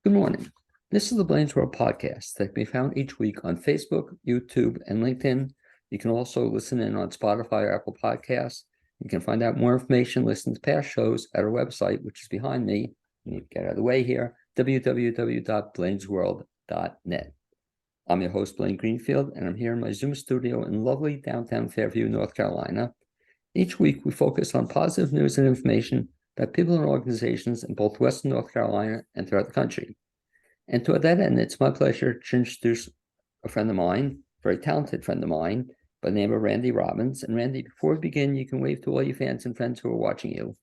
Good morning. This is the Blaine's World podcast that can be found each week on Facebook, YouTube, and LinkedIn. You can also listen in on Spotify or Apple Podcasts. You can find out more information, listen to past shows at our website, which is behind me. Let me get out of the way here, www.blainesworld.net. I'm your host, Blaine Greenfield, and I'm here in my Zoom studio in lovely downtown Fairview, North Carolina. Each week, we focus on positive news and information about people and organizations in both Western North Carolina and throughout the country. And to that end, it's my pleasure to introduce a friend of mine, a very talented friend of mine, by the name of Randy Robbins. And Randy, before we begin, you can wave to all your fans and friends who are watching you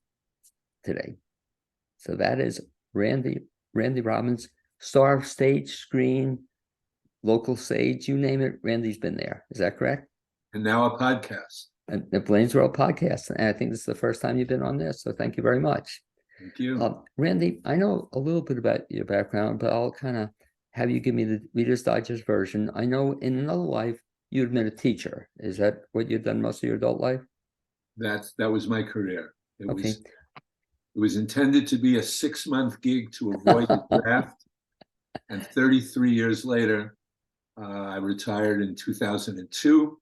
today. So that is Randy Robbins, star of stage, screen, local stage, you name it, Randy's been there. Is that correct? And now a podcast. And the Blaine's World podcast. And I think this is the first time you've been on this. So thank you very much. Thank you. Randy, I know a little bit about your background, but I'll kind of have you give me the Reader's Digest version. I know in another life, you'd been a teacher. Is that what you've done most of your adult life? That was my career. It Okay. was intended to be a 6-month gig to avoid the draft. And 33 years later, I retired in 2002.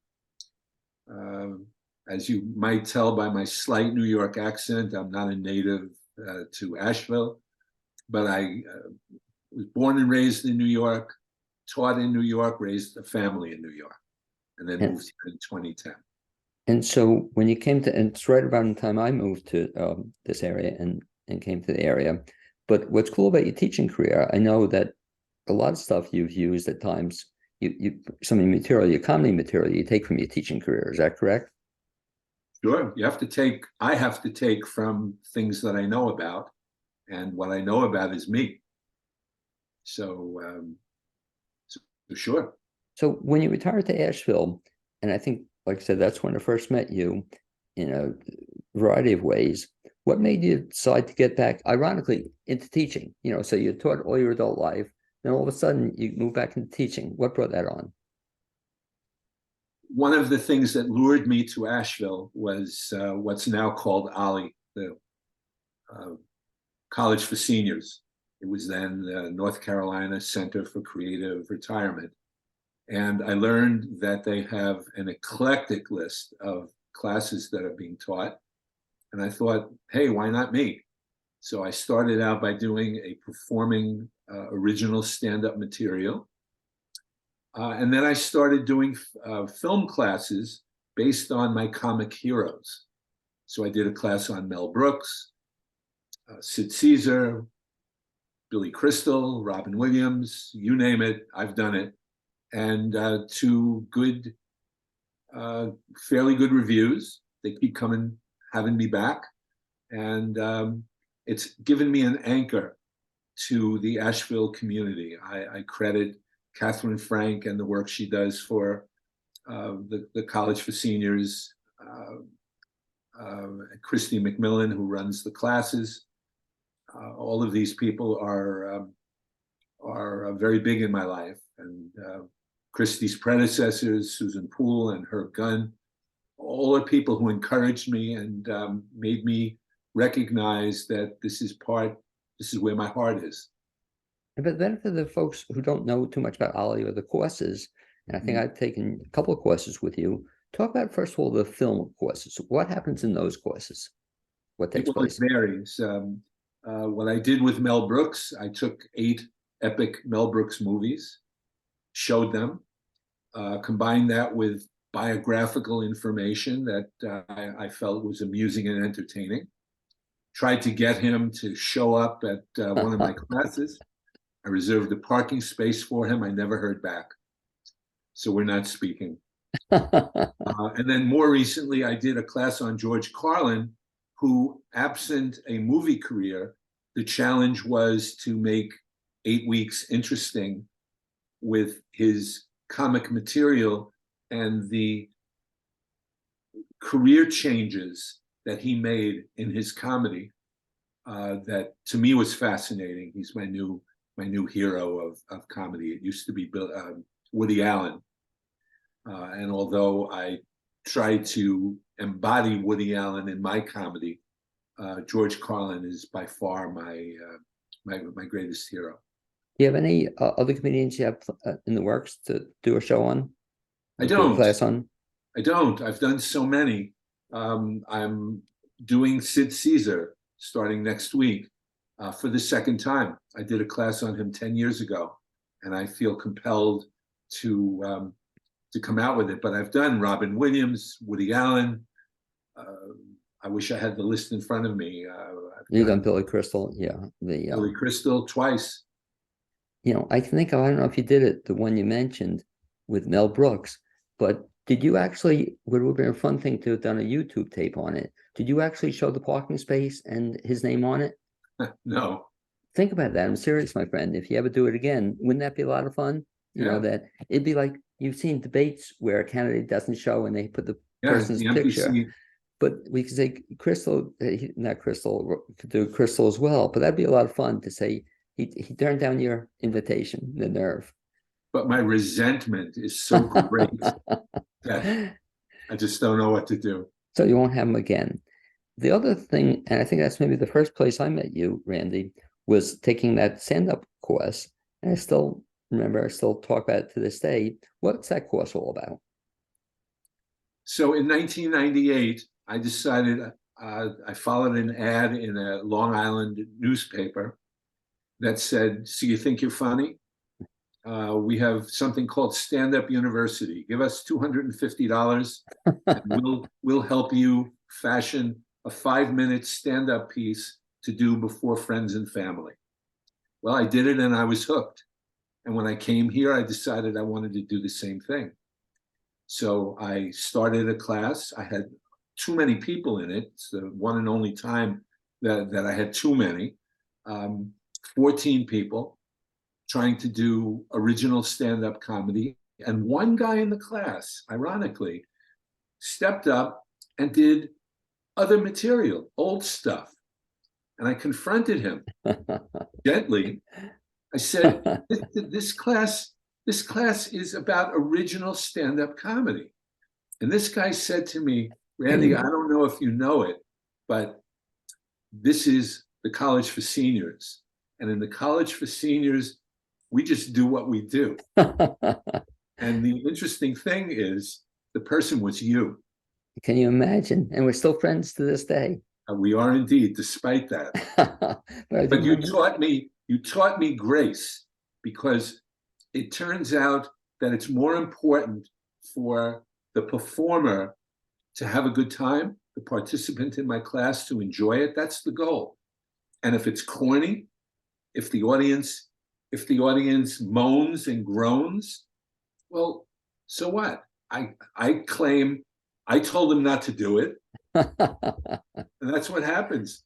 As you might tell by my slight New York accent, I'm not a native to Asheville, but I was born and raised in New York, taught in New York, raised a family in New York, and then moved here in 2010. And so when you came to, and it's right around the time I moved to this area and came to the area. But what's cool about your teaching career, I know that a lot of stuff you've used at times, some of the material, your comedy material, you take from your teaching career. Is that correct? Sure. I have to take from things that I know about, and what I know about is me. So sure. So when you retired to Asheville, and I think, like I said, that's when I first met you in a variety of ways. What made you decide to get back, ironically, into teaching? So you taught all your adult life, then all of a sudden you moved back into teaching. What brought that on? One of the things that lured me to Asheville was what's now called OLLI, the College for Seniors. It was then the North Carolina Center for Creative Retirement. And I learned that they have an eclectic list of classes that are being taught. And I thought, hey, why not me? So I started out by doing a performing original stand-up material. And then I started doing film classes based on my comic heroes. So I did a class on Mel Brooks, Sid Caesar, Billy Crystal, Robin Williams, you name it, I've done it. And to fairly good reviews. They keep having me back. And it's given me an anchor to the Asheville community. I credit Catherine Frank and the work she does for the College for Seniors, Christy McMillan, who runs the classes. All of these people are very big in my life. And Christy's predecessors, Susan Poole and Herb Gunn, all are people who encouraged me and made me recognize that this is where my heart is. But then for the folks who don't know too much about OLLI or the courses, and I think I've taken a couple of courses with you, talk about, first of all, the film courses. What happens in those courses? What takes place? It varies. What I did with Mel Brooks, I took 8 epic Mel Brooks movies, showed them, combined that with biographical information that I felt was amusing and entertaining. Tried to get him to show up at one of my classes. I reserved a parking space for him. I never heard back. So we're not speaking. And then more recently, I did a class on George Carlin, who, absent a movie career, the challenge was to make 8 weeks interesting with his comic material and the career changes that he made in his comedy. That to me was fascinating. He's my new hero of comedy. It used to be Woody Allen. And although I try to embody Woody Allen in my comedy, George Carlin is by far my greatest hero. Do you have any other comedians you have in the works to do a show on? I Do a don't. class on? I don't. I've done so many. I'm doing Sid Caesar starting next week for the second time. I did a class on him 10 years ago, and I feel compelled to come out with it. But I've done Robin Williams, Woody Allen. I wish I had the list in front of me. You've done Billy Crystal, yeah. Billy Crystal twice. I think, I don't know if you did it, the one you mentioned with Mel Brooks, but did you actually, would have been a fun thing to have done a YouTube tape on it. Did you actually show the parking space and his name on it? No. Think about that. I'm serious, my friend. If you ever do it again, wouldn't that be a lot of fun? Yeah. That it'd be like you've seen debates where a candidate doesn't show and they put the person's the picture. NPC. But we could say Crystal, not Crystal, could do Crystal as well. But that'd be a lot of fun to say he turned down your invitation, the nerve. But my resentment is so great that I just don't know what to do. So you won't have him again. The other thing, and I think that's maybe the first place I met you, Randy, was taking that stand-up course. And I still remember, I still talk about it to this day. What's that course all about? So in 1998, I decided I followed an ad in a Long Island newspaper that said, "So you think you're funny? We have something called Stand Up University. Give us $250 and we'll help you fashion a 5-minute stand-up piece to do before friends and family." Well, I did it and I was hooked. And when I came here, I decided I wanted to do the same thing. So I started a class. I had too many people in it. It's the one and only time that I had too many. 14 people trying to do original stand-up comedy. And one guy in the class, ironically, stepped up and did other material, old stuff. And I confronted him gently. I said, this class is about original stand-up comedy. And this guy said to me, "Randy, I don't know if you know it, but this is the college for seniors. And in the college for seniors, we just do what we do." And the interesting thing is, the person was you. Can you imagine? And we're still friends to this day. We are indeed, despite that. But you taught me grace, because it turns out that it's more important for the performer to have a good time, the participant in my class to enjoy it. That's the goal. And if it's corny, if the audience moans and groans, well, so what? I claim I told them not to do it. And that's what happens.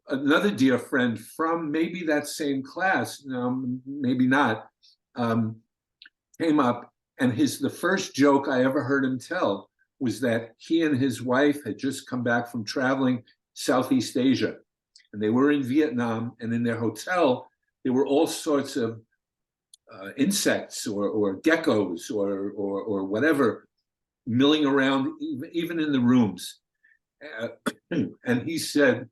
Another dear friend from maybe that same class, maybe not, came up, and the first joke I ever heard him tell was that he and his wife had just come back from traveling Southeast Asia, and they were in Vietnam, and in their hotel, there were all sorts of insects or geckos or whatever milling around, even in the rooms. And he said,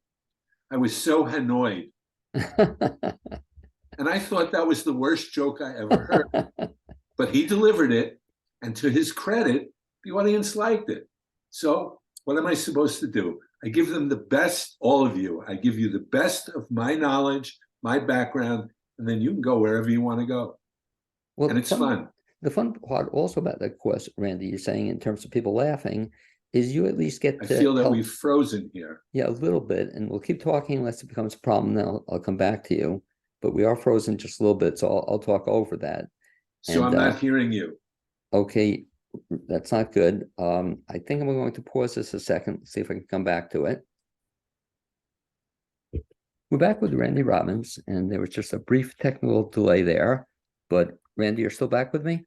"I was so annoyed." And I thought that was the worst joke I ever heard. But he delivered it, and to his credit, the audience liked it. So what am I supposed to do? I give them the best, all of you. I give you the best of my knowledge, my background, and then you can go wherever you want to go. Well, and it's fun. The fun part also about that course, Randy, you're saying in terms of people laughing, is you at least get to I feel that we've frozen here. Yeah, a little bit, and we'll keep talking unless it becomes a problem. Then I'll come back to you, but we are frozen just a little bit, so I'll talk over that. So I'm not hearing you. Okay, that's not good. I think I'm going to pause this a second, see if I can come back to it. We're back with Randy Robbins, and there was just a brief technical delay there, but Randy, you're still back with me?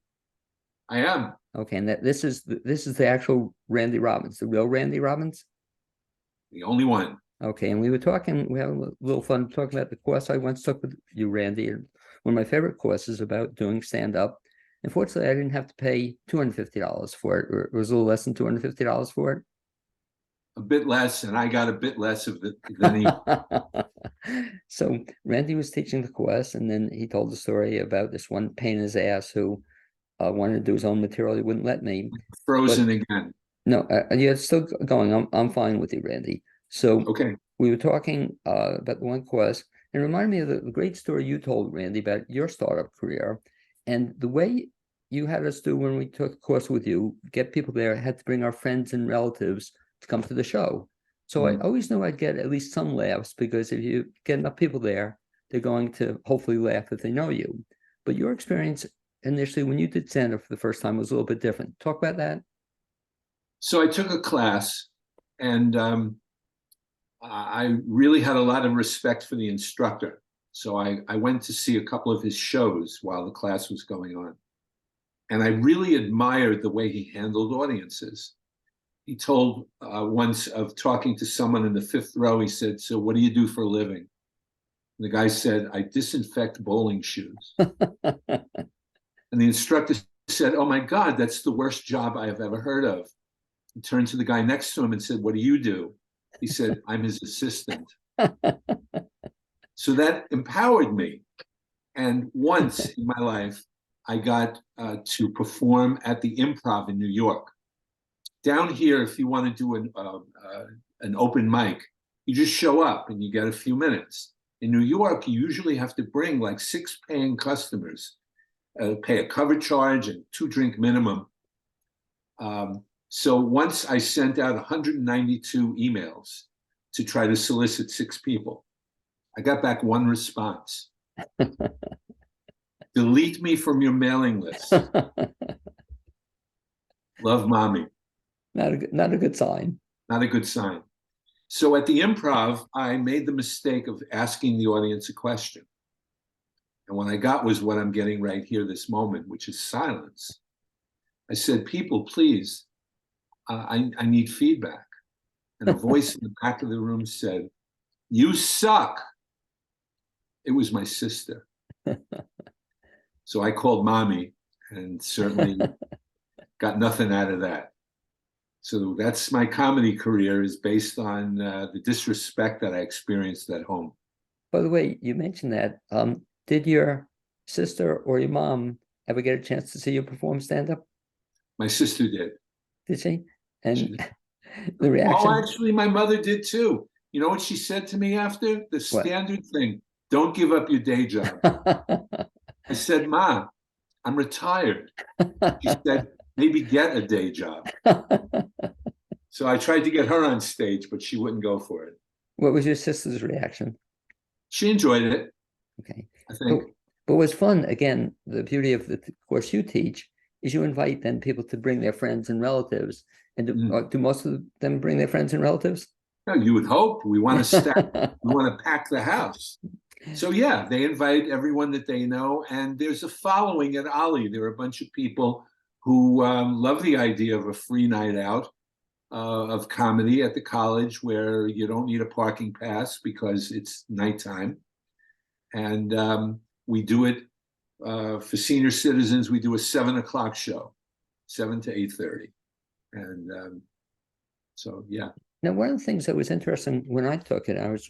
I am. Okay, and this is the actual Randy Robbins, the real Randy Robbins? The only one. Okay, and we had a little fun talking about the course I once took with you, Randy. And one of my favorite courses about doing stand-up. Unfortunately, I didn't have to pay $250 for it, or it was a little less than $250 for it. a bit less, and I got a bit less of it than he. So Randy was teaching the course, and then he told the story about this one pain in his ass who wanted to do his own material. He wouldn't let me. Frozen But again. no, yeah, it's still going. I'm fine with you, Randy. So Okay. we were talking about the one course, and it reminded me of the great story you told, Randy, about your startup career and the way you had us do when we took a course with you, get people there, had to bring our friends and relatives to come to the show. So I always knew I'd get at least some laughs, because if you get enough people there, they're going to hopefully laugh if they know you. But your experience initially when you did stand-up for the first time was a little bit different. Talk about that. So I took a class, and I really had a lot of respect for the instructor. So I went to see a couple of his shows while the class was going on. And I really admired the way he handled audiences. He told once of talking to someone in the fifth row, he said, "So what do you do for a living?" And the guy said, "I disinfect bowling shoes." And the instructor said, "Oh my God, that's the worst job I have ever heard of." He turned to the guy next to him and said, "What do you do?" He said, "I'm his assistant." So that empowered me. And once in my life, I got to perform at the Improv in New York. Down here, if you want to do an open mic, you just show up and you get a few minutes. In New York, you usually have to bring like 6 paying customers, pay a cover charge and 2-drink minimum. So once I sent out 192 emails to try to solicit 6 people. I got back 1 response. Delete me from your mailing list. Love, Mommy. Not a good sign. Not a good sign. So at the Improv, I made the mistake of asking the audience a question. And what I got was what I'm getting right here this moment, which is silence. I said, "People, please, I need feedback." And a voice in the back of the room said, "You suck." It was my sister. So I called Mommy, and certainly got nothing out of that. So that's my comedy career, is based on the disrespect that I experienced at home. By the way, you mentioned that. Did your sister or your mom ever get a chance to see you perform stand-up? My sister did. Did she? And She did. the reaction? Oh, actually, my mother did too. You know what she said to me after? The What? standard thing: "Don't give up your day job." I said, "Ma, I'm retired." She said, "Maybe get a day job." So I tried to get her on stage, but she wouldn't go for it. What was your sister's reaction? She enjoyed it, Okay. I think. But what's fun, again, the beauty of the course you teach is you invite then people to bring their friends and relatives. And do most of them bring their friends and relatives? No, you would hope. We want to stack, we want to pack the house. So yeah, they invite everyone that they know, and there's a following at Ollie. There are a bunch of people who love the idea of a free night out of comedy at the college, where you don't need a parking pass because it's nighttime. And we do it for senior citizens. We do a 7 o'clock show, 7 to 8:30. And so, yeah. Now, one of the things that was interesting when I took it, I was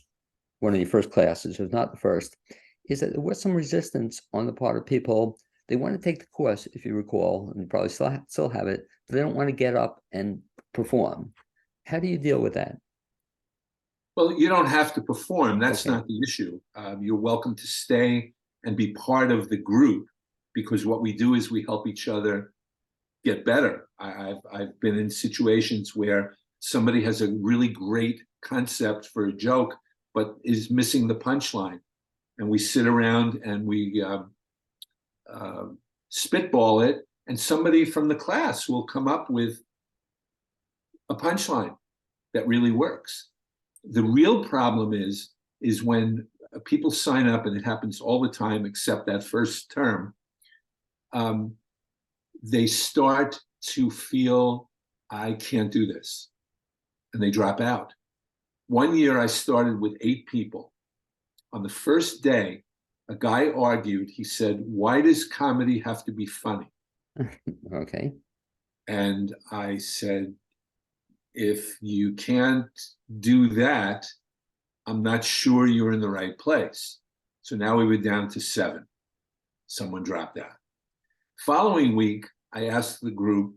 one of the first classes, it was not the first, is that there was some resistance on the part of people. They want to take the course, if you recall, and you probably still have it, but they don't want to get up and perform. How do you deal with that? Well, you don't have to perform. That's Okay. not the issue. You're welcome to stay and be part of the group, because what we do is we help each other get better. I've been in situations where somebody has a really great concept for a joke, but is missing the punchline. And we sit around and we spitball it, and somebody from the class will come up with a punchline that really works. The real problem is when people sign up, and it happens all the time except that first term, they start to feel, "I can't do this," and they drop out. One year I started with 8 people. On the first day, a guy argued. He said, "Why does comedy have to be funny?" Okay. And I said, if you can't do that, I'm not sure you're in the right place. So now we were down to 7. Someone dropped out. Following week, I asked the group,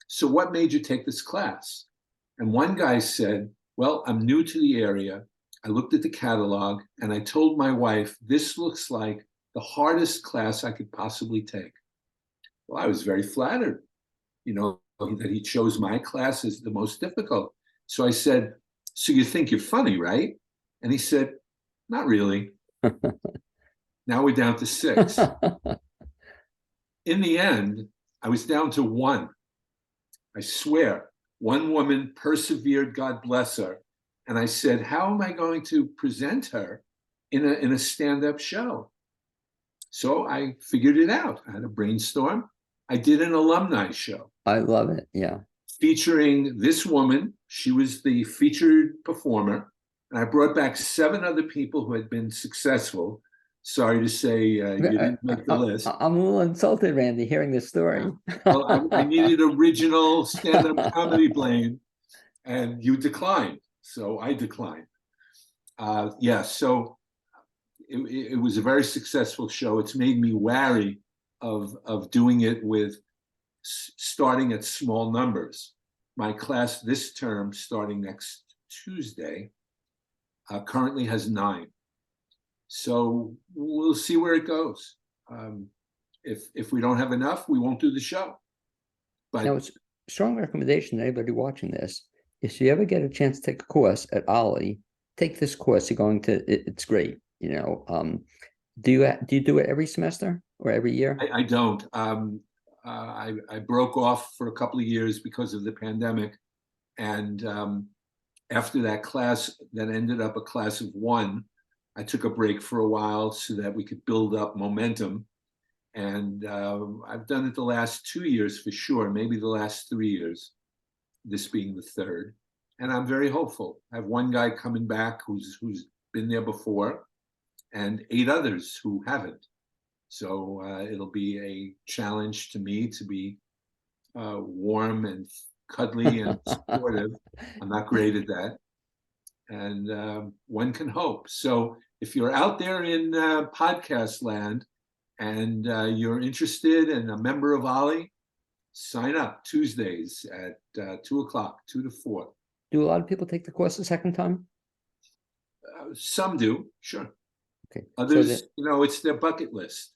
so what made you take this class? And one guy said, well, I'm new to the area. I looked at the catalog and I told my wife, this looks like the hardest class I could possibly take. Well, I was very flattered, that he chose my class as the most difficult. So I said, so you think you're funny, right? And he said, not really. Now we're down to 6. In the end, I was down to 1. I swear, one woman persevered, God bless her. And I said, how am I going to present her in a stand-up show? So I figured it out. I had a brainstorm. I did an alumni show. I love it. Yeah. Featuring this woman. She was the featured performer. And I brought back 7 other people who had been successful. Sorry to say you didn't make the list. I'm a little insulted, Randy, hearing this story. Well, I needed original stand-up comedy, Blaine, and you declined. So I declined. So it was a very successful show. It's made me wary of doing it with starting at small numbers. My class this term, starting next Tuesday, currently has 9. So we'll see where it goes. If we don't have enough, we won't do the show. But now, it's a strong recommendation to anybody watching this. If you ever get a chance to take a course at Ollie, take this course. You're going to. It's great. Do you do it every semester or every year? I don't. I broke off for a couple of years because of the pandemic, and after that class, that ended up a class of 1. I took a break for a while so that we could build up momentum. And I've done it the last 2 years for sure, maybe the last 3 years, this being the 3rd. And I'm very hopeful. I have one guy coming back who's been there before and 8 others who haven't. So it'll be a challenge to me to be warm and cuddly and supportive. I'm not great at that. And one can hope. So if you're out there in podcast land and you're interested and a member of Ollie, sign up Tuesdays at 2 o'clock, 2 to 4. Do a lot of people take the course a second time? Some do, sure. Okay. Others, it's their bucket list.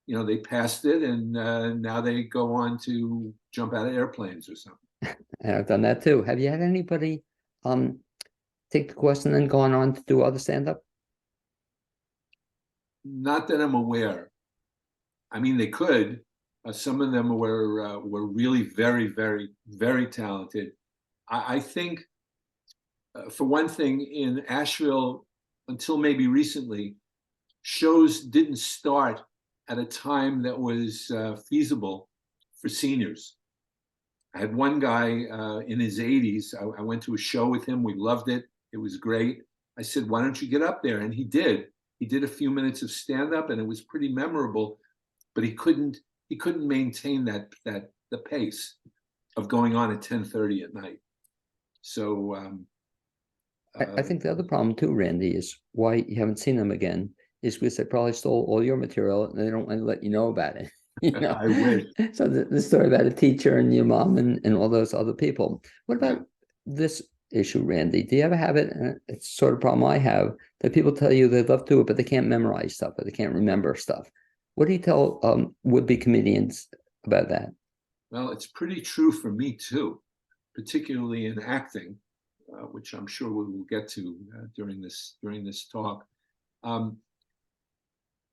They passed it and now they go on to jump out of airplanes or something. And I've done that too. Have you had anybody take the course and then gone on to do other stand-up? Not that I'm aware. I mean, they could. Some of them were really very, very, very talented. I think, for one thing, in Asheville, until maybe recently, shows didn't start at a time that was feasible for seniors. I had one guy in his 80s. I went to a show with him. We loved it. It was great. I said, why don't you get up there? And he did. He did a few minutes of stand-up, and it was pretty memorable. But he couldn't maintain the pace of going on at 10:30 at night. So I think the other problem too, Randy, is why you haven't seen them again is because they probably stole all your material and they don't want to let you know about it. I wish. So the story about a teacher and your mom and all those other people. What about this issue, Randy? Do you ever have it? And it's sort of a problem I have, that people tell you they love to do it, but they can't memorize stuff, or they can't remember stuff. What do you tell would-be comedians about that? Well, it's pretty true for me too, particularly in acting, which I'm sure we will get to during this talk.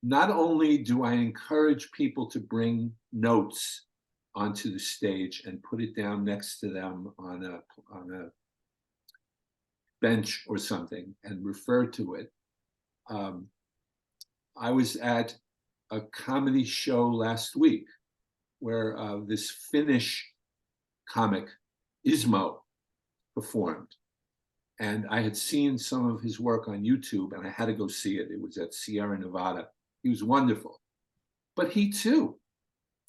Not only do I encourage people to bring notes onto the stage and put it down next to them on a bench or something and refer to it. I was at a comedy show last week where this Finnish comic, Ismo, performed. And I had seen some of his work on YouTube and I had to go see it. It was at Sierra Nevada. He was wonderful. But he too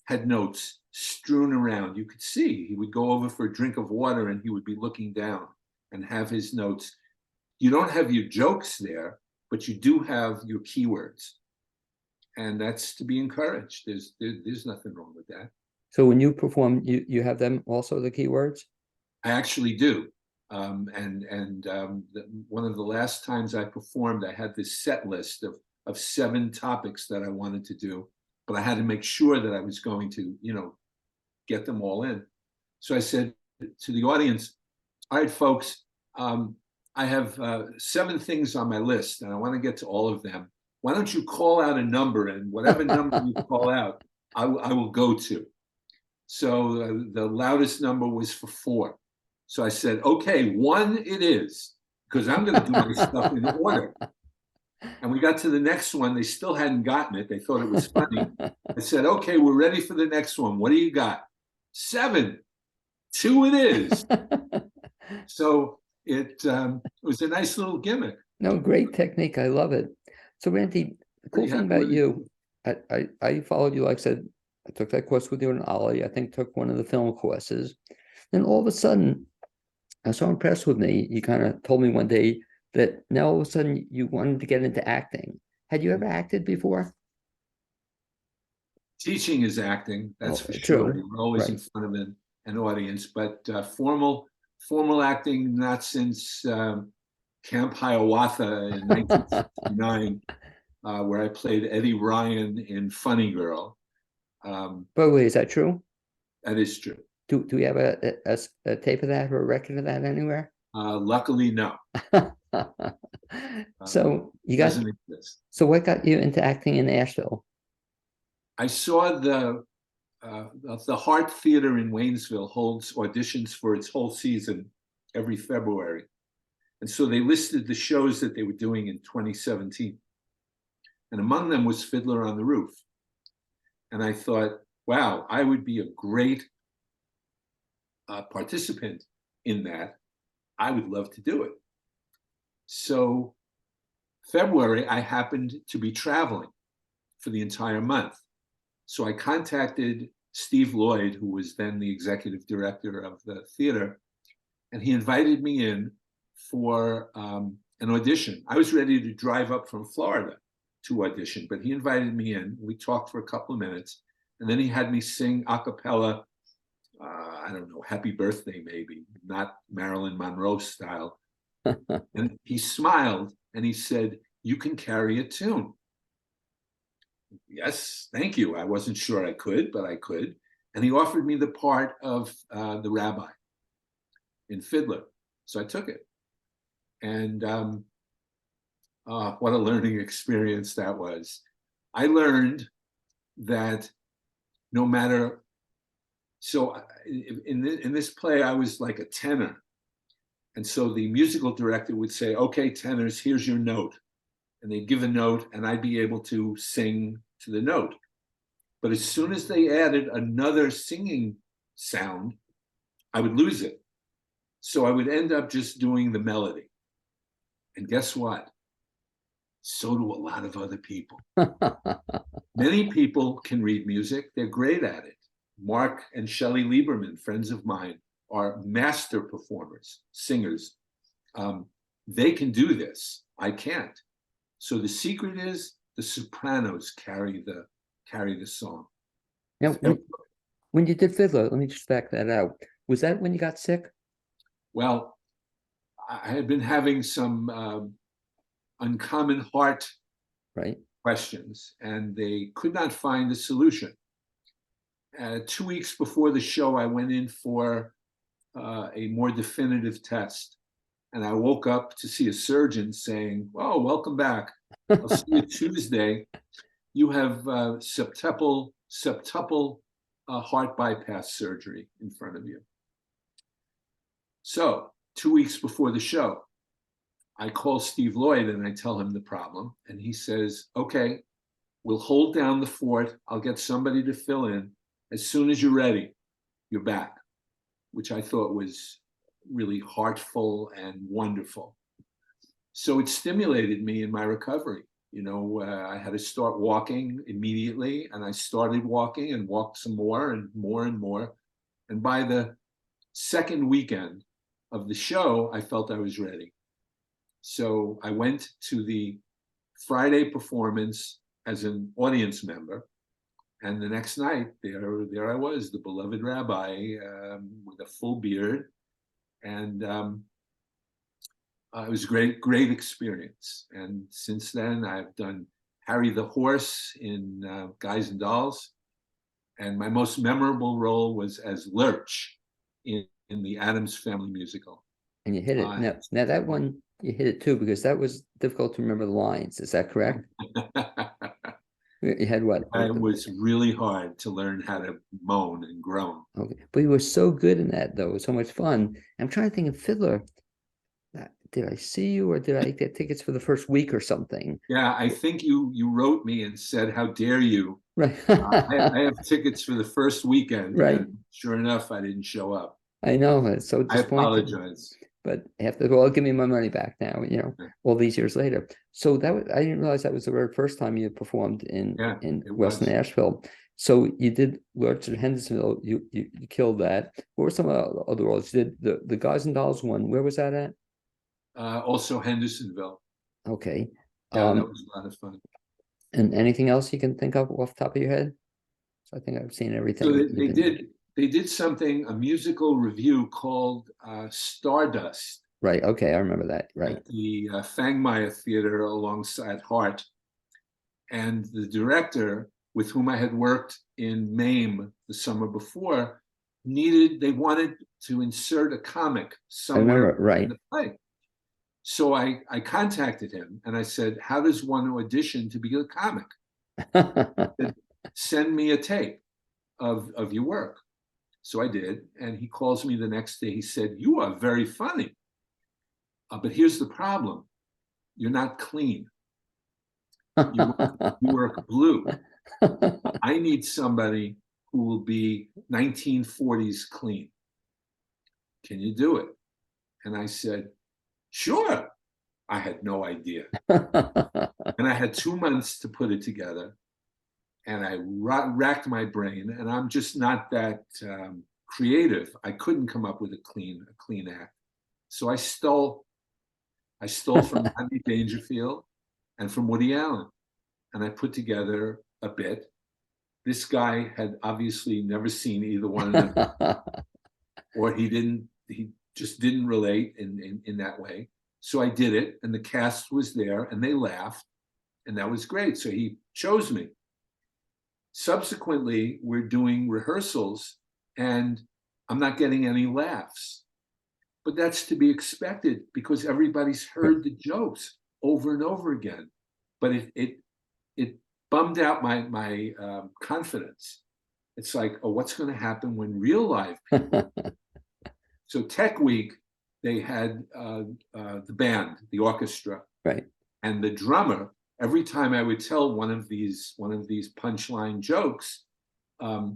had notes strewn around. You could see he would go over for a drink of water and he would be looking down and have his notes. You don't have your jokes there, but you do have your keywords. And that's to be encouraged. There's nothing wrong with that. So when you perform, you have them also, the keywords? I actually do. One of the last times I performed, I had this set list of 7 topics that I wanted to do, but I had to make sure that I was going to, get them all in. So I said to the audience, all right, folks, I have 7 things on my list and I want to get to all of them. Why don't you call out a number, and whatever number you call out, I will go to. So the loudest number was for 4. So I said, okay, 1 it is, because I'm going to do my stuff in order. And we got to the next one. They still hadn't gotten it. They thought it was funny. I said, okay, we're ready for the next one. What do you got? 7. 2 it is. So it was a nice little gimmick. No, great technique. I love it. So Randy, the cool thing about you, I followed you, like I said, I took that course with you in Ollie. I think took one of the film courses. Then all of a sudden, I was so impressed with me. You kind of told me one day that now all of a sudden you wanted to get into acting. Had you ever acted before? Teaching is acting, that's for true. sure. You're always Right. in front of an audience, but formal acting, not since Camp Hiawatha in 1969, where I played Eddie Ryan in Funny Girl. By the way, is that true? That is true. Do we have a tape of that or a record of that anywhere? Luckily, no. So you got, Doesn't exist. so what got you into acting in Nashville? I saw the Hart Theater in Waynesville holds auditions for its whole season every February. And so they listed the shows that they were doing in 2017. And among them was Fiddler on the Roof. And I thought, wow, I would be a great participant in that. I would love to do it. So February, I happened to be traveling for the entire month. So I contacted Steve Lloyd, who was then the executive director of the theater, and he invited me in for an audition. I was ready to drive up from Florida to audition, but he invited me in. We talked for a couple of minutes, and then he had me sing a cappella, I don't know, Happy Birthday maybe, not Marilyn Monroe style. And he smiled and he said, you can carry a tune. Yes, thank you. I wasn't sure I could, but I could. And he offered me the part of the rabbi in Fiddler. So I took it. And what a learning experience that was. I learned that no matter, so in this play, I was like a tenor. And so the musical director would say, okay, tenors, here's your note. And they'd give a note and I'd be able to sing to the note. But as soon as they added another singing sound, I would lose it. So I would end up just doing the melody. And guess what? So do a lot of other people. Many people can read music. They're great at it. Mark and Shelley Lieberman, friends of mine, are master performers, singers. They can do this. I can't. So the secret is the sopranos carry the song. Now, when you did Fiddler, let me just back that out. Was that when you got sick? Well, I had been having some uncommon heart questions, and they could not find a solution. 2 weeks before the show, I went in for a more definitive test. And I woke up to see a surgeon saying, oh, welcome back. I'll see you Tuesday. You have septuple heart bypass surgery in front of you. So 2 weeks before the show, I call Steve Lloyd and I tell him the problem. And he says, okay, we'll hold down the fort. I'll get somebody to fill in. As soon as you're ready, you're back, which I thought was really heartful and wonderful. So it stimulated me in my recovery. I had to start walking immediately, and I started walking and walked some more and more and more. And by the second weekend of the show, I felt I was ready. So I went to the Friday performance as an audience member. And the next night, there I was, the beloved rabbi with a full beard. And it was a great experience. And since then, I've done Harry the Horse in Guys and Dolls. And my most memorable role was as Lurch in the Addams Family musical. And you hit it. Now that one, you hit it too, because that was difficult to remember the lines. Is that correct? You had what? It was really hard to learn how to moan and groan. Okay, but you were so good in that, though. It was so much fun. I'm trying to think of Fiddler. Did I see you, or did I get tickets for the first week or something? Yeah, I think you wrote me and said, "How dare you?" Right. I have tickets for the first weekend. Right. And sure enough, I didn't show up. I know, it's so disappointing. I apologize. But after, well, give me my money back now, all these years later. So that was, I didn't realize that was the very first time you performed in West Nashville. So you did Lurch at Hendersonville, you killed that. What were some other roles? You did the Guys and Dolls one. Where was that at? Also Hendersonville. Okay. Yeah, that was a lot of fun. And anything else you can think of off the top of your head? So I think I've seen everything. So they did something, a musical review called Stardust. Right. Okay, I remember that. Right. At the Fangmeyer Theater alongside Hart. And the director, with whom I had worked in MAME the summer before, they wanted to insert a comic somewhere in the play. So I contacted him and I said, "How does one audition to be a comic?" Said, "Send me a tape of your work." So I did, and he calls me the next day. He said, "You are very funny, but here's the problem: you're not clean. You work blue. I need somebody who will be 1940s clean. Can you do it?" And I said, "Sure." I had no idea. And I had 2 months to put it together. And I racked my brain, and I'm just not that creative. I couldn't come up with a clean act. So I stole from Rodney Dangerfield and from Woody Allen. And I put together a bit. This guy had obviously never seen either one of them, or he just didn't relate in that way. So I did it, and the cast was there, and they laughed, and that was great. So he chose me. Subsequently, we're doing rehearsals, and I'm not getting any laughs. But that's to be expected because everybody's heard the jokes over and over again. But it bummed out my confidence. It's like, oh, what's going to happen when real live people? So Tech Week, they had the band, the orchestra, right, and the drummer. Every time I would tell one of these punchline jokes, I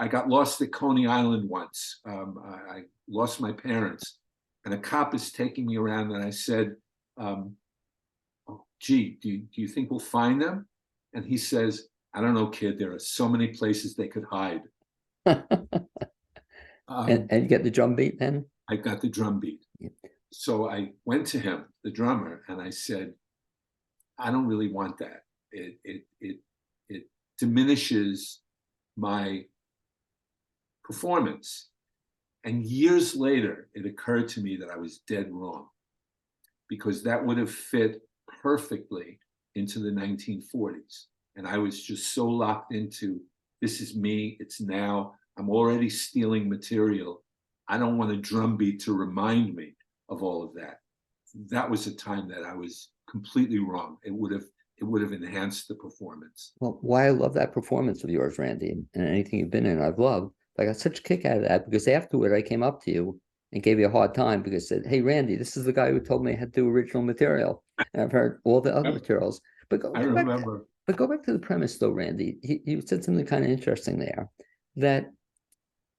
got lost at Coney Island once. I lost my parents, and a cop is taking me around, and I said, "Oh, gee, do you think we'll find them?" And he says, "I don't know, kid. There are so many places they could hide." And you get the drum beat then? I got the drum beat. Yeah. So I went to him, the drummer, and I said, "I don't really want that. It diminishes my performance." And years later, it occurred to me that I was dead wrong, because that would have fit perfectly into the 1940s. And I was just so locked into, this is me, it's now, I'm already stealing material. I don't want a drum beat to remind me of all of that. That was a time that I was completely wrong. It would have enhanced the performance. Well, why I love that performance of yours, Randy, and anything you've been in, I've loved. I got such a kick out of that because afterward I came up to you and gave you a hard time because I said, "Hey, Randy, this is the guy who told me I had to do original material." And I've heard all the other materials. But go back to the premise though, Randy. You said something kind of interesting there, that,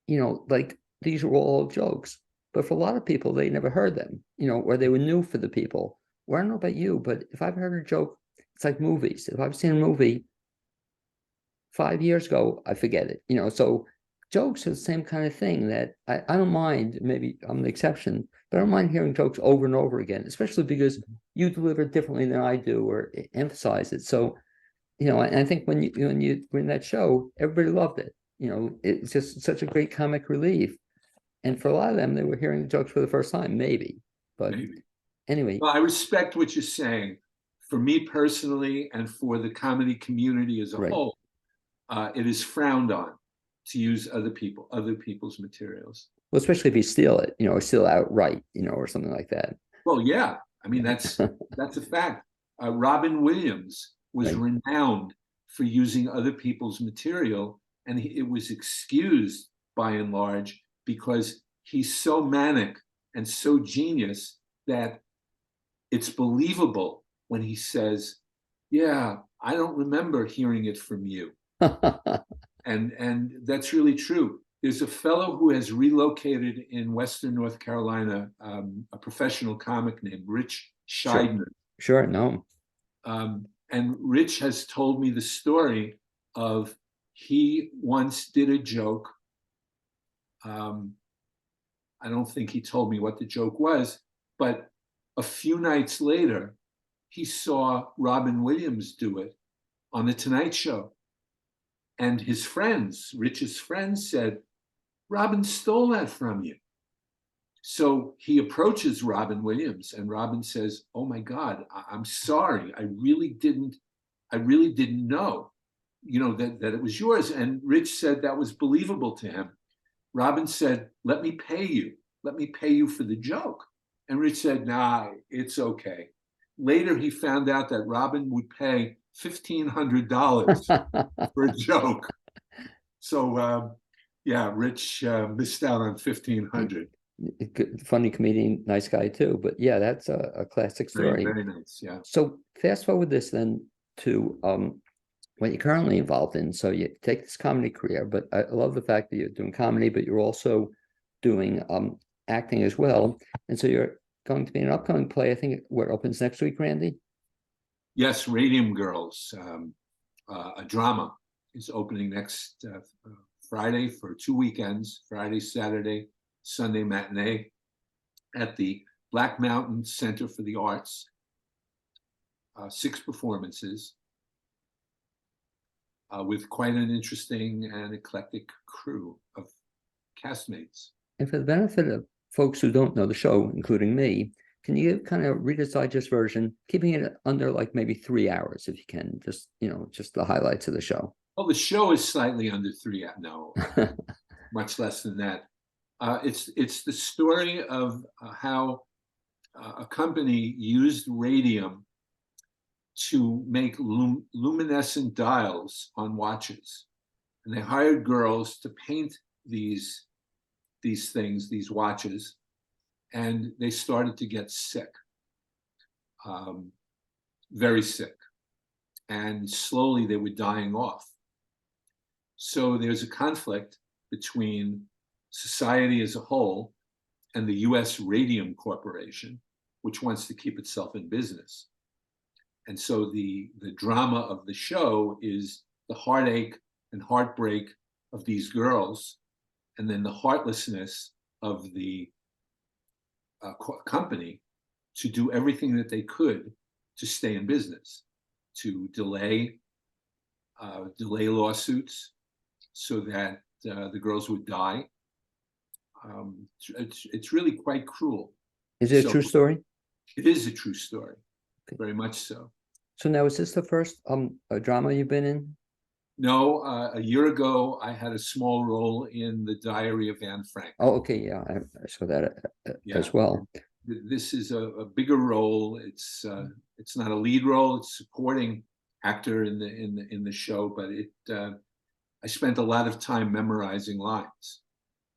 like these were all jokes, but for a lot of people, they never heard them, or they were new for the people. where I don't know about you, but if I've heard a joke, it's like movies. If I've seen a movie 5 years ago, I forget it. So jokes are the same kind of thing that I don't mind. Maybe I'm the exception, but I don't mind hearing jokes over and over again, especially because you deliver it differently than I do or emphasize it. So, I think when you were in that show, everybody loved it. It's just such a great comic relief. And for a lot of them, they were hearing the jokes for the first time, maybe. But Maybe. anyway, Well, I respect what you're saying. For me personally, and for the comedy community as a right. whole, it is frowned on to use other people's materials. Well, especially if you steal it, or steal it outright, or something like that. Well, yeah, I mean Yeah. that's a fact. Robin Williams was Right. renowned for using other people's material, and it was excused by and large because he's so manic and so genius that it's believable when he says, "Yeah, I don't remember hearing it from you." And that's really true. There's a fellow who has relocated in Western North Carolina, a professional comic named Rich Sure. Scheidner. Sure. No. And Rich has told me the story of he once did a joke. I don't think he told me what the joke was, but a few nights later, he saw Robin Williams do it on The Tonight Show. And his friends, Rich's friends, said, Robin stole that from you. So he approaches Robin Williams, and Robin says, "Oh my God, I'm sorry. I really didn't know, that it was yours." And Rich said that was believable to him. Robin said, "Let me pay you. Let me pay you for the joke." And Rich said, "Nah, it's okay." Later, he found out that Robin would pay $1,500 for a joke. So, yeah, Rich missed out on 1,500. Funny comedian, nice guy too. But yeah, that's a classic Very, story. very nice. Yeah. So fast forward this then to what you're currently involved in. So you take this comedy career, but I love the fact that you're doing comedy, but you're also doing acting as well. And so you're going to be in an upcoming play, I think, where it opens next week, Randy? Yes, Radium Girls, a drama, is opening next Friday for 2 weekends, Friday, Saturday, Sunday matinee at the Black Mountain Center for the Arts. 6 performances with quite an interesting and eclectic crew of castmates. And for the benefit of folks who don't know the show, including me, can you give kind of Reader's Digest version, keeping it under like maybe 3 hours if you can, just just the highlights of the show. Well, the show is slightly under 3 hours. No, much less than that. It's the story of how a company used radium to make luminescent dials on watches, and they hired girls to paint these things, these watches, and they started to get sick, very sick, and slowly they were dying off. So there's a conflict between society as a whole and the US Radium Corporation, which wants to keep itself in business. And so the drama of the show is the heartache and heartbreak of these girls, and then the heartlessness of the company to do everything that they could to stay in business, to delay lawsuits so that the girls would die. It's really quite cruel. Is it a true story? It is a true story, okay. Very much so. So now, is this the first drama you've been in? No, a year ago I had a small role in The Diary of Anne Frank. Oh, okay, yeah, I saw that as well. This is a bigger role. It's not a lead role. It's supporting actor in the show, but I spent a lot of time memorizing lines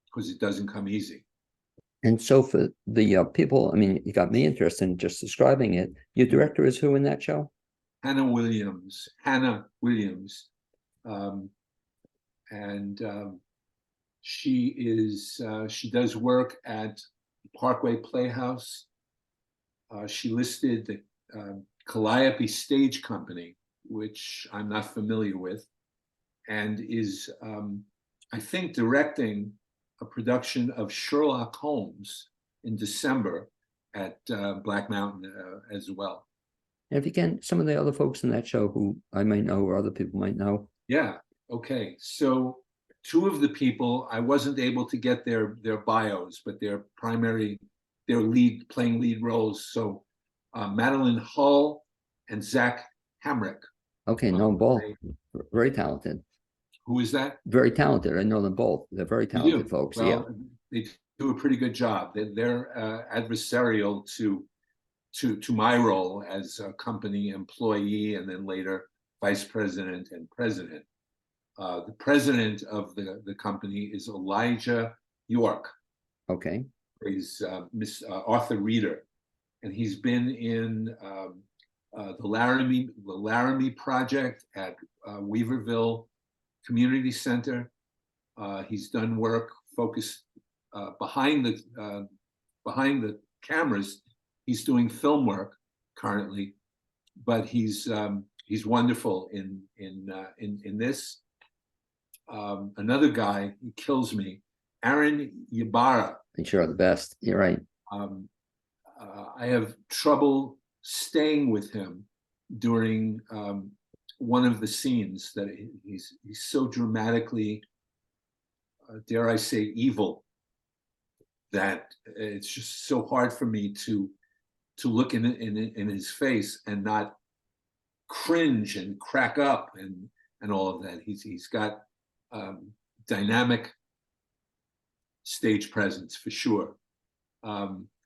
because it doesn't come easy. And so for the people, I mean, you got me interested in just describing it. Your director is who in that show? Hannah Williams. She does work at Parkway Playhouse. She listed Calliope Stage Company, which I'm not familiar with, and is, I think, directing a production of Sherlock Holmes in December at Black Mountain as well. And if you can, some of the other folks in that show who I might know or other people might know. Yeah. Okay. So two of the people, I wasn't able to get their bios, but their playing lead roles. So Madeline Hull and Zach Hamrick. Okay, no, both very talented. Who is that? Very talented. I know them both. They're very talented folks. Well, they do a pretty good job. They're adversarial to my role as a company employee and then later vice president and president. The president of the company is Elijah York. Okay. He's Miss Arthur Reeder, and he's been in the Laramie Project at Weaverville Community Center. He's done work focused behind the cameras. He's doing film work currently, but he's wonderful in this. Another guy, he kills me, Aaron Ybarra. Sure, the best. You're right. I have trouble staying with him during one of the scenes that he's so dramatically, dare I say, evil, that it's just so hard for me to look in his face and not cringe and crack up and all of that. He's got dynamic stage presence for sure.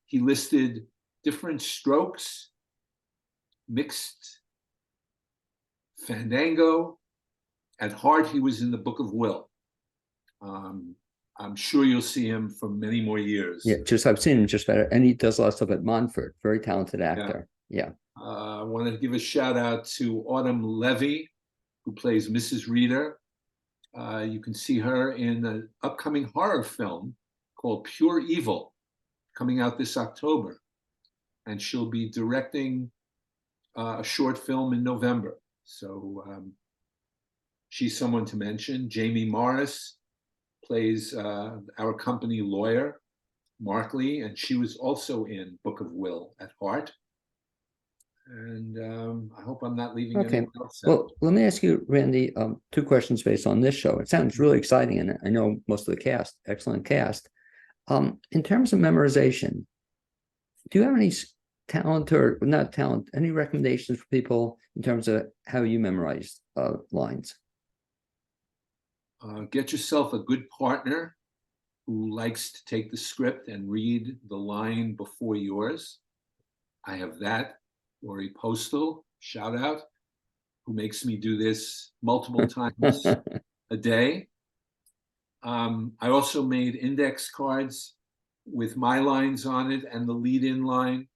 He listed different strokes, mixed fandango. At heart, he was in the Book of Will. I'm sure you'll see him for many more years. Yeah, I've seen him just better, and he does a lot of stuff at Montfort. Very talented actor. Yeah. I want to give a shout out to Autumn Levy, who plays Mrs. Reeder. You can see her in an upcoming horror film called Pure Evil, coming out this October. And she'll be directing a short film in November. So she's someone to mention. Jamie Morris plays our company lawyer, Markley, and she was also in Book of Will at heart. And I hope I'm not leaving anyone else out. Well, let me ask you, Randy, two questions based on this show. It sounds really exciting, and I know most of the cast, excellent cast. In terms of memorization, do you have any talent or not talent, any recommendations for people in terms of how you memorize lines? Get yourself a good partner who likes to take the script and read the line before yours. I have that. Lori Postal, shout out, who makes me do this multiple times a day. I also made index cards with my lines on it and the lead-in line,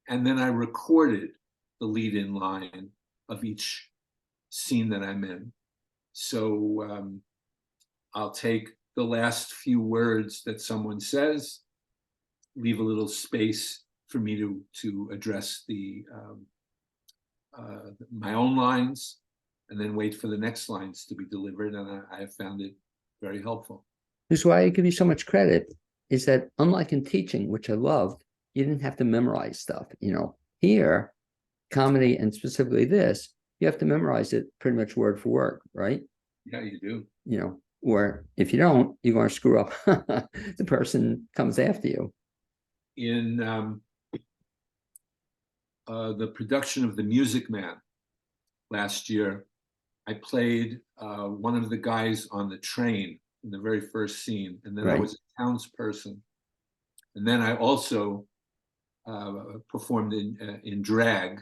and then I recorded the lead-in line of each scene that I'm in. So I'll take the last few words that someone says, leave a little space for me to address my own lines, and then wait for the next lines to be delivered. And I have found it very helpful. This is why I give you so much credit, is that unlike in teaching, which I loved, you didn't have to memorize stuff. Here, comedy and specifically this, you have to memorize it pretty much word for word, right? Yeah, you do. Or if you don't, you're going to screw up. The person comes after you. In the production of The Music Man last year, I played one of the guys on the train in the very first scene, and then I was a townsperson, and then I also performed in drag,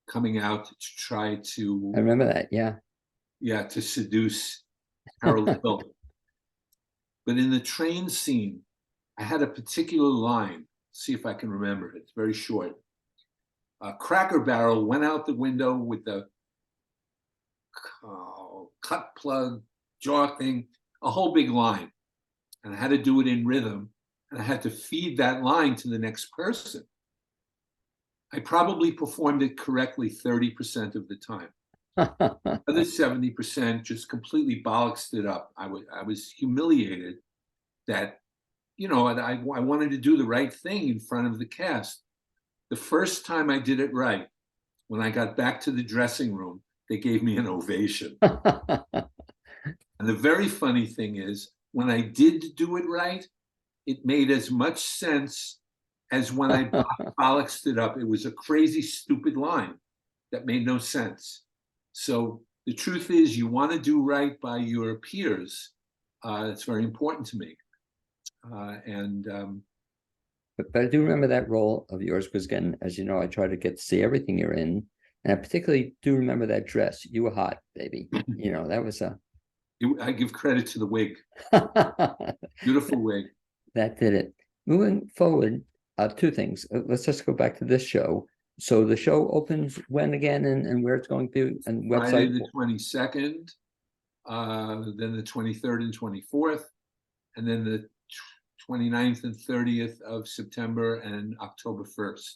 coming out to try to. I remember that. Yeah, to seduce Harold Hill. But in the train scene, I had a particular line. See if I can remember it. It's very short. Cracker Barrel went out the window with the cut plug jaw thing, a whole big line. And I had to do it in rhythm. And I had to feed that line to the next person. I probably performed it correctly 30% of the time. Other 70% just completely bollocksed it up. I was humiliated that, I wanted to do the right thing in front of the cast. The first time I did it right, when I got back to the dressing room, they gave me an ovation. And the very funny thing is, when I did do it right, it made as much sense as when I bollocksed it up. It was a crazy, stupid line that made no sense. So the truth is, you want to do right by your peers. It's very important to me. But I do remember that role of yours, because again, as you know, I try to get to see everything you're in. And I particularly do remember that dress. You were hot, baby. That was I give credit to the wig. Beautiful wig. That did it. Moving forward, two things. Let's just go back to this show. So the show opens when again, and where it's going to, and website? Friday the 22nd, then the 23rd and 24th, and then the 29th and 30th of September and October 1st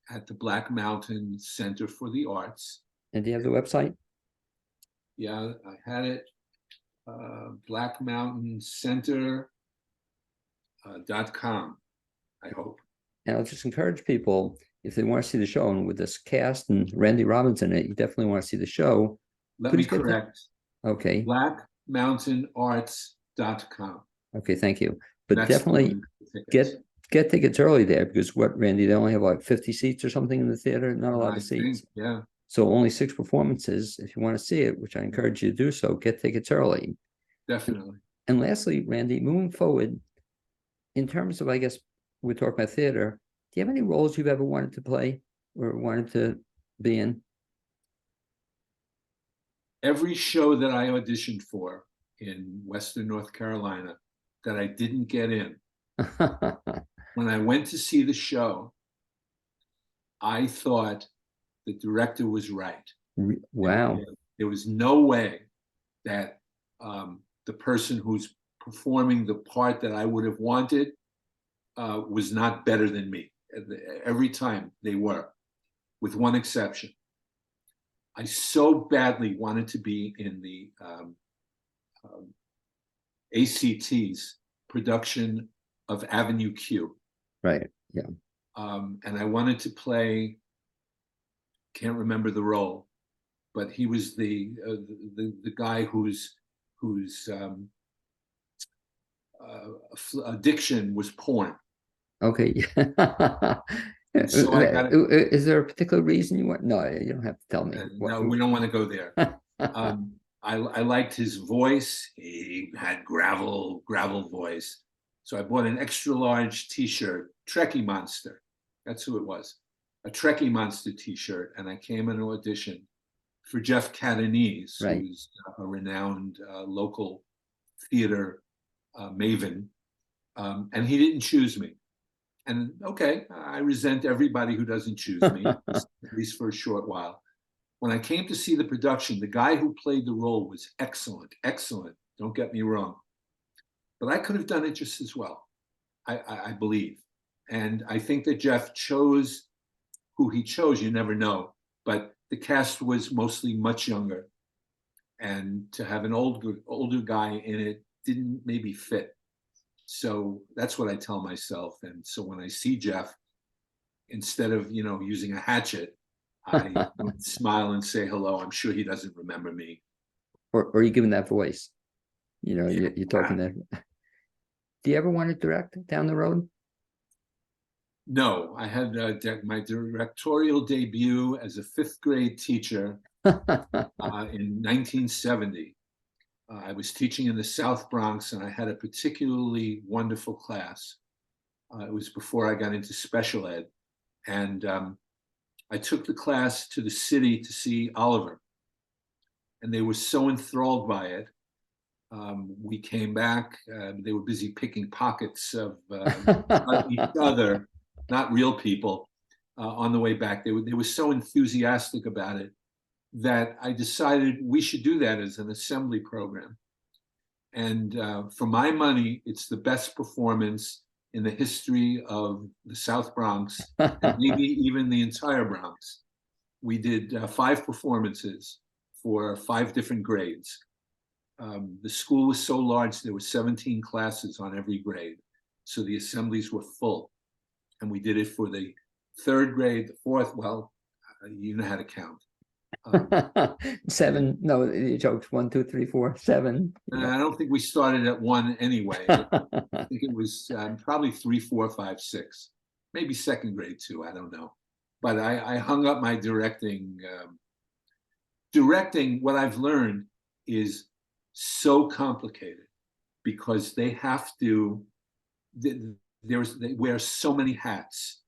at the Black Mountain Center for the Arts. And do you have the website? Yeah, I had it. blackmountaincenter.com, I hope. And I'll just encourage people, if they want to see the show, and with this cast and Randy Robbins in it, you definitely want to see the show. Let me correct. Okay. blackmountainearts.com. Okay, thank you. But That's definitely get tickets early there, because what, Randy, they only have like 50 seats or something in the theater, not a lot of seats. Yeah. So only 6 performances. If you want to see it, which I encourage you to do so, get tickets early. Definitely. And lastly, Randy, moving forward, in terms of, I guess, we're talking about theater, do you have any roles you've ever wanted to play or wanted to be in? Every show that I auditioned for in Western North Carolina that I didn't get in, when I went to see the show, I thought the director was right. Wow. There was no way that the person who's performing the part that I would have wanted was not better than me. Every time they were, with one exception. I so badly wanted to be in the ACT's production of Avenue Q. Right. Yeah. And I wanted to play, can't remember the role, but he was the guy whose addiction was porn. Okay. So I got it. Is there a particular reason you want? No, you don't have to tell me. No, we don't want to go there. I liked his voice. He had gravel voice. So I bought an extra large T-shirt, Trekkie Monster. That's who it was. A Trekkie Monster T-shirt, and I came in an audition for Jeff Catanese, right, who's a renowned local theater maven, and he didn't choose me. And okay, I resent everybody who doesn't choose me, at least for a short while. When I came to see the production, the guy who played the role was excellent, excellent. Don't get me wrong. But I could have done it just as well, I believe. And I think that Jeff chose who he chose, you never know. But the cast was mostly much younger. And to have an older guy in it didn't maybe fit. So that's what I tell myself. And so when I see Jeff, instead of, using a hatchet, I smile and say hello. I'm sure he doesn't remember me. Or you give him that voice. You're talking that. Do you ever want to direct down the road? No, I had my directorial debut as a 5th grade teacher in 1970. I was teaching in the South Bronx, and I had a particularly wonderful class. It was before I got into special ed. And I took the class to the city to see Oliver. And they were so enthralled by it. We came back. They were busy picking pockets of each other, not real people, on the way back. They were so enthusiastic about it that I decided we should do that as an assembly program. And for my money, it's the best performance in the history of the South Bronx, and maybe even the entire Bronx. We did 5 performances for 5 different grades. The school was so large, there were 17 classes on every grade. So the assemblies were full. And we did it for the 3rd grade, the 4th, well, you know how to count. 7, no, you joked 1, 2, 3, 4, 7. I don't think we started at 1 anyway. I think it was probably 3, 4, 5, 6, maybe 2nd grade too, I don't know. But I hung up my directing. Directing, what I've learned, is so complicated because they have to, they wear so many hats.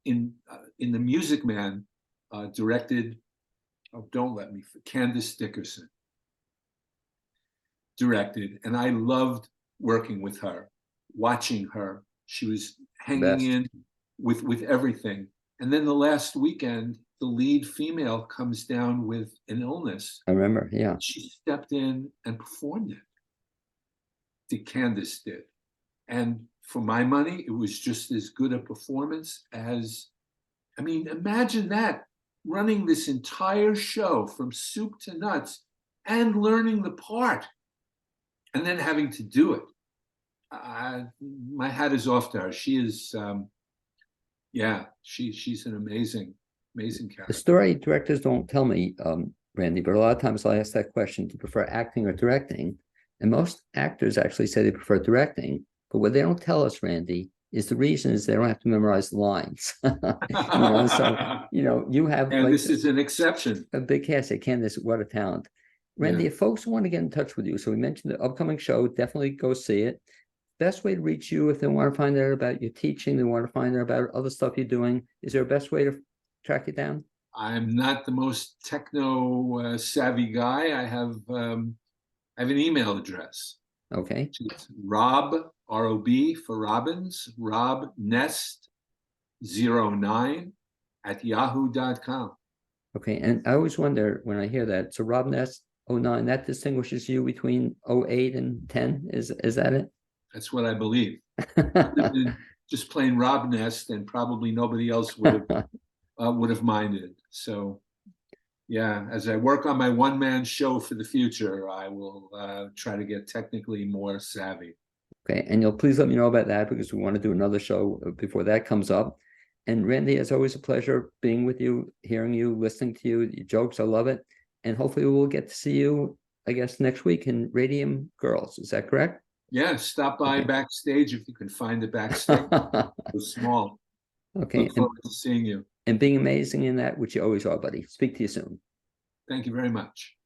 In The Music Man, directed, oh, don't let me, Candace Dickerson directed, and I loved working with her, watching her. She was hanging in with everything. And then the last weekend, the lead female comes down with an illness. I remember, yeah. She stepped in and performed it. Candace did. And for my money, it was just as good a performance as, I mean, imagine that, running this entire show from soup to nuts and learning the part and then having to do it. My hat is off to her. She is, yeah, she's an amazing character. The story directors don't tell me, Randy, but a lot of times I ask that question, do you prefer acting or directing? And most actors actually say they prefer directing, but what they don't tell us, Randy, is the reason is they don't have to memorize the lines. So, you have, and like, this is an exception. A big cast at Candace, what a talent. Randy, if folks want to get in touch with you, so we mentioned the upcoming show, definitely go see it. Best way to reach you if they want to find out about your teaching, they want to find out about other stuff you're doing, is there a best way to track you down? I'm not the most techno savvy guy. I have an email address. Okay. It's Rob, R-O-B for Robbins, robnest09@yahoo.com. Okay, and I always wonder when I hear that, so robnest09, that distinguishes you between 08 and 10, is that it? That's what I believe. Just plain Rob Nest, and probably nobody else would have minded. So yeah, as I work on my one-man show for the future, I will try to get technically more savvy. Okay, and you'll please let me know about that because we want to do another show before that comes up. And Randy, it's always a pleasure being with you, hearing you, listening to you, your jokes, I love it. And hopefully we'll get to see you, I guess, next week in RADIUM Girls. Is that correct? Yeah, stop by backstage if you can find it backstage. It's small. Okay. Look forward to seeing you. And being amazing in that, which you always are, buddy. Speak to you soon. Thank you very much.